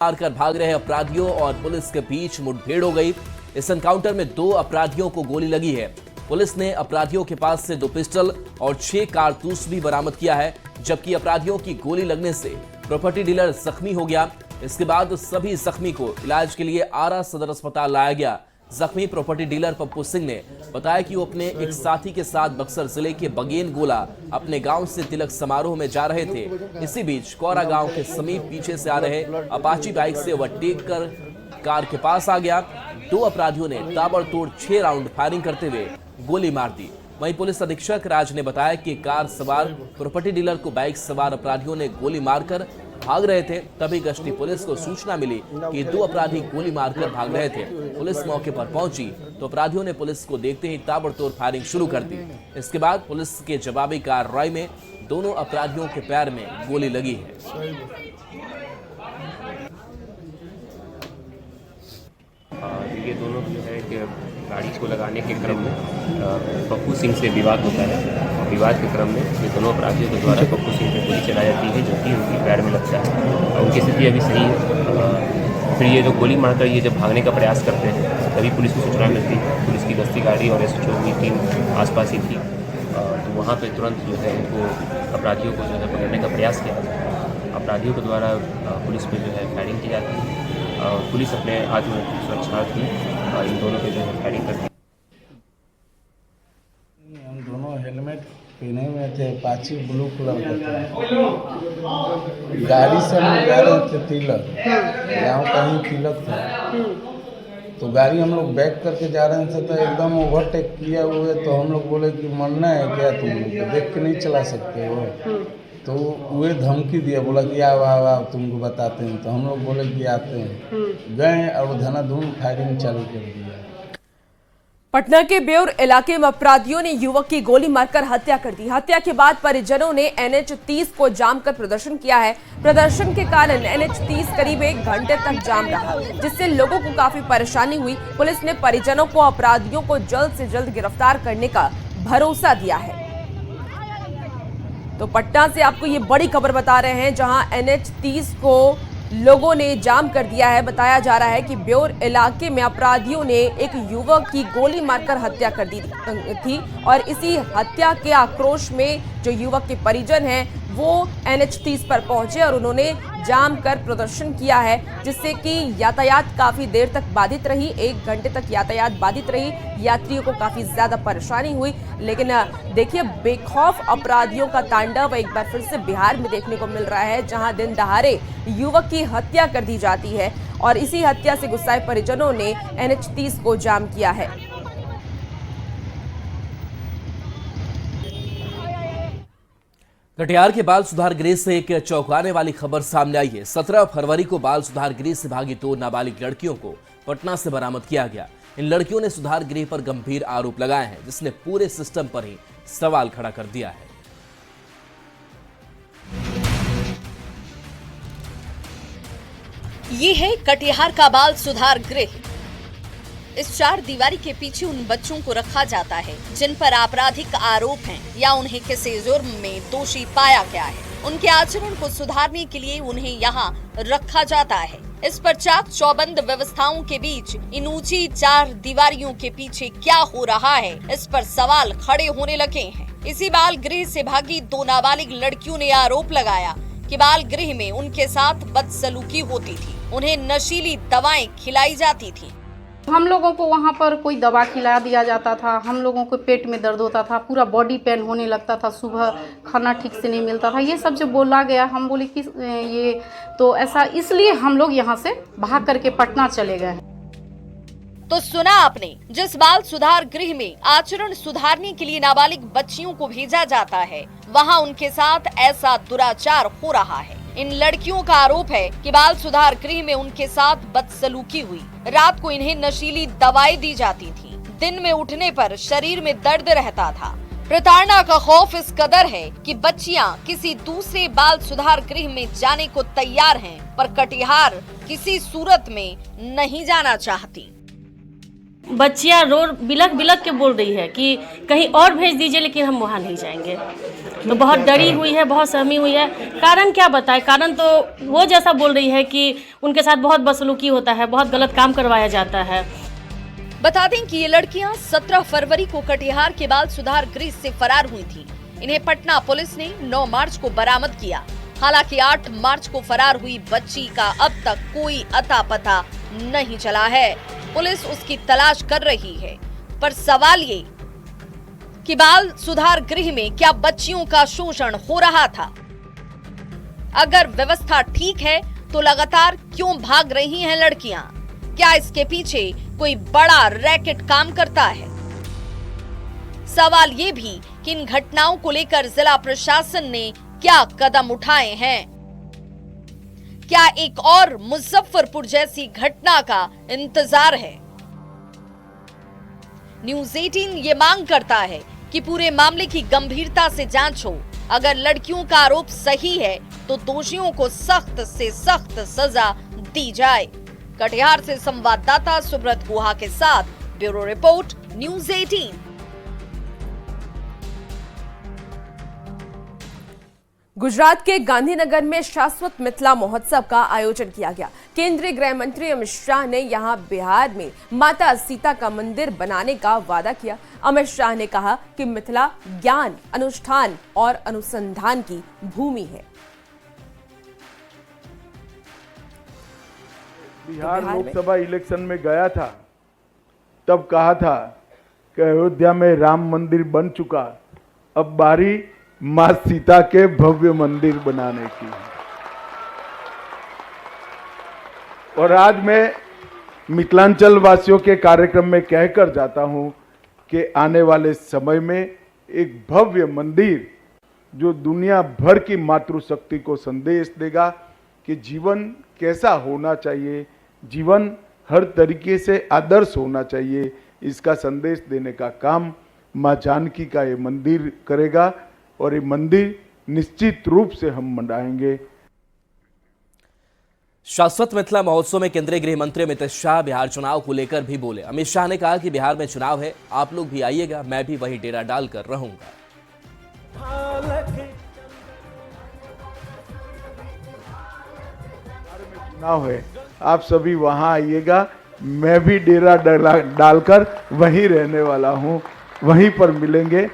मारकर भाग रहे अपराधियों और पुलिस के बीच मुठभेड़ हो गई। इस एनकाउंटर में 2 अपराधियों को गोली लगी है। पुलिस ने अपराधियों के पास से 2 पिस्टल और 6 कारतूस भी बरामद किया है, जबकि अपराधियों की गोली लगने से प्रॉपर्टी डीलर जख्मी हो गया। इसके बाद सभी जख्मी को इलाज के लिए आरा सदर अस्पताल लाया गया। जख्मी प्रॉपर्टी डीलर पप्पू सिंह ने बताया कि वो अपने एक साथी के साथ बक्सर जिले के बगेन गोला अपने गांव से तिलक समारोह में जा रहे थे। इसी बीच कौरा गांव के समीप पीछे से आ रहे अपाची बाइक से ओवरटेक कर कार के पास आ गया। 2 अपराधियों ने ताबड़तोड़ 6 राउंड फायरिंग करते हुए गोली मार दी। वहीं पुलिस अधीक्षक राज ने बताया कि कार सवार प्रॉपर्टी डीलर को बाइक सवार अपराधियों ने गोली मारकर भाग रहे थे। तभी गश्ती पुलिस को सूचना मिली कि 2 अपराधी गोली मारकर भाग रहे थे। पुलिस मौके पर पहुंची तो अपराधियों ने पुलिस को देखते ही ताबड़तोड़ फायरिंग शुरू कर दी। इसके बाद पुलिस के जवाबी कार्रवाई में दोनों अपराधियों के पैर में गोली लगी है। ये दोनों जो है कि गाड़ी को लगाने के क्रम में पप्पू सिंह से विवाद होता है और विवाद के क्रम में ये दोनों अपराधियों के द्वारा पप्पू सिंह पर गोली चलाई जाती है, जो कि उनके पैर में लगता है और उनकी स्थिति अभी सही है। फिर ये जो गोली मारकर ये जब भागने का प्रयास करते हैं तभी पुलिस को सूचना मिलती है। पुलिस की गश्ती गाड़ी और SHO की टीम आसपास ही थी, तो वहाँ पर तुरंत जो है इनको अपराधियों को जो है पकड़ने का प्रयास किया। अपराधियों के द्वारा पुलिस पर जो है फायरिंग की जाती है। पुलिस अपने आत्मरक्षा की इन दोनों पे जो है फायरिंग करती है। हम दोनों हेलमेट पहने हुए थे, अपाची ब्लू कलर का था। गाड़ी से हम जा रहे थे तिलक, गाँव कहीं तिलक था, तो गाड़ी हम लोग बैक करके जा रहे थे तो एकदम ओवरटेक किया हुए। तो हम लोग बोले कि मरना है क्या, तुम लोग देख के नहीं चला सकते हो। तो वे धमकी दिया, बोला कि आओ तुमको बताते हैं। तो हम लोग बोले कि आते हैं, गए और धनाधन फायरिंग चालू कर दिया। पटना के बेउर इलाके में अपराधियों ने युवक की गोली मारकर हत्या कर दी। हत्या के बाद परिजनों ने NH 30 को जाम कर प्रदर्शन किया है। प्रदर्शन के कारण NH 30 करीब 1 घंटे तक जाम रहा, जिससे लोगों को काफी परेशानी हुई। पुलिस ने परिजनों को अपराधियों को जल्द से जल्द गिरफ्तार करने का भरोसा दिया है। तो पटना से आपको ये बड़ी खबर बता रहे हैं, जहां NH 30 को लोगों ने जाम कर दिया है। बताया जा रहा है कि बेउर इलाके में अपराधियों ने एक युवक की गोली मारकर हत्या कर दी थी और इसी हत्या के आक्रोश में जो युवक के परिजन हैं वो NH 30 पर पहुंचे और उन्होंने जाम कर प्रदर्शन किया है, जिससे कि यातायात काफी देर तक बाधित रही। 1 घंटे तक यातायात बाधित रही, यात्रियों को काफी ज्यादा परेशानी हुई। लेकिन देखिए, बेखौफ अपराधियों का तांडव एक बार फिर से बिहार में देखने को मिल रहा है, जहां दिन दहाड़े युवक की हत्या कर दी जाती है और इसी हत्या से गुस्साए परिजनों ने NH 30 को जाम किया है। कटिहार के बाल सुधार गृह से एक चौंकाने वाली खबर सामने आई है। 17 फरवरी को बाल सुधार गृह से भागी 2 नाबालिग लड़कियों को पटना से बरामद किया गया। इन लड़कियों ने सुधार गृह पर गंभीर आरोप लगाए हैं, जिसने पूरे सिस्टम पर ही सवाल खड़ा कर दिया है। ये है कटिहार का बाल सुधार गृह। इस 4 दीवारी के पीछे उन बच्चों को रखा जाता है जिन पर आपराधिक आरोप हैं या उन्हें किसी जुर्म में दोषी पाया गया है। उनके आचरण को सुधारने के लिए उन्हें यहाँ रखा जाता है। इस पर चाक चौबंद व्यवस्थाओं के बीच इन ऊंची 4 दीवारियों के पीछे क्या हो रहा है, इस पर सवाल खड़े होने लगे हैं। इसी बाल गृह से भागी 2 नाबालिग लड़कियों ने आरोप लगाया कि बाल गृह में उनके साथ बदसलूकी होती थी, उन्हें नशीली दवाएं खिलाई जाती थी। हम लोगों को वहाँ पर कोई दवा खिला दिया जाता था, हम लोगों को पेट में दर्द होता था, पूरा बॉडी पेन होने लगता था, सुबह खाना ठीक से नहीं मिलता था। ये सब जो बोला गया, हम बोले कि ये तो ऐसा, इसलिए हम लोग यहाँ से भाग करके पटना चले गए। तो सुना आपने, जिस बाल सुधार गृह में आचरण सुधारने के लिए नाबालिग बच्चियों को भेजा जाता है, वहाँ उनके साथ ऐसा दुराचार हो रहा है। इन लड़कियों का आरोप है कि बाल सुधार गृह में उनके साथ बदसलूकी हुई। रात को इन्हें नशीली दवाएं दी जाती थी, दिन में उठने पर शरीर में दर्द रहता था। प्रताड़ना का खौफ इस कदर है कि बच्चियां किसी दूसरे बाल सुधार गृह में जाने को तैयार हैं, पर कटिहार किसी सूरत में नहीं जाना चाहती। बच्चियां रो बिलख बिलख के बोल रही है कि कहीं और भेज दीजिए, लेकिन हम वहाँ नहीं जाएंगे। तो बहुत डरी हुई है, बहुत सहमी हुई है। कारण क्या बताए? कारण तो वो जैसा बोल रही है कि उनके साथ बहुत बदसलूकी होता है, बहुत गलत काम करवाया जाता है। बता दें कि ये लड़कियां 17 फरवरी को कटिहार के बाल सुधार गृह से फरार हुई थीं। इन्हें पटना पुलिस ने 9 मार्च को बरामद किया। हालांकि 8 मार्च को फरार हुई बच्ची का अब तक कोई अता पता नहीं चला है। पुलिस उसकी तलाश कर रही है, पर सवाल ये कि बाल सुधार गृह में क्या बच्चियों का शोषण हो रहा था? अगर व्यवस्था ठीक है तो लगातार क्यों भाग रही हैं लड़कियां? क्या इसके पीछे कोई बड़ा रैकेट काम करता है? सवाल ये भी कि इन घटनाओं को लेकर जिला प्रशासन ने क्या कदम उठाए हैं? क्या एक और मुजफ्फरपुर जैसी घटना का इंतजार है? न्यूज़ 18 ये मांग करता है कि पूरे मामले की गंभीरता से जांच हो। अगर लड़कियों का आरोप सही है तो दोषियों को सख्त से सख्त सजा दी जाए। कटिहार से संवाददाता सुब्रत गुहा के साथ ब्यूरो रिपोर्ट, न्यूज़ 18। गुजरात के गांधीनगर में शाश्वत मिथिला महोत्सव का आयोजन किया गया। केंद्रीय गृह मंत्री अमित शाह ने यहां बिहार में माता सीता का मंदिर बनाने का वादा किया। अमित शाह ने कहा कि मिथिला ज्ञान, अनुष्ठान और अनुसंधान की भूमि है। बिहार लोकसभा इलेक्शन में गया था, तब कहा था कि अयोध्या में राम मंदिर बन चुका, अब बारी मां सीता के भव्य मंदिर बनाने की है। और आज मैं मिथिलांचल वासियों के कार्यक्रम में कहकर जाता हूं कि आने वाले समय में एक भव्य मंदिर जो दुनिया भर की मातृशक्ति को संदेश देगा कि जीवन कैसा होना चाहिए, जीवन हर तरीके से आदर्श होना चाहिए, इसका संदेश देने का काम मां जानकी का ये मंदिर करेगा। और ये मंदिर निश्चित रूप से हम मनाएंगे। शाश्वत मिथिला महोत्सव में केंद्रीय गृह मंत्री अमित शाह बिहार चुनाव को लेकर भी बोले। अमित शाह ने कहा कि बिहार में चुनाव है, आप लोग भी आइएगा, मैं भी वही डेरा डालकर रहूंगा। चुनाव है, आप सभी वहां आइएगा, मैं भी डेरा डालकर वहीं रहने वाला हूं, वहीं पर मिलेंगे।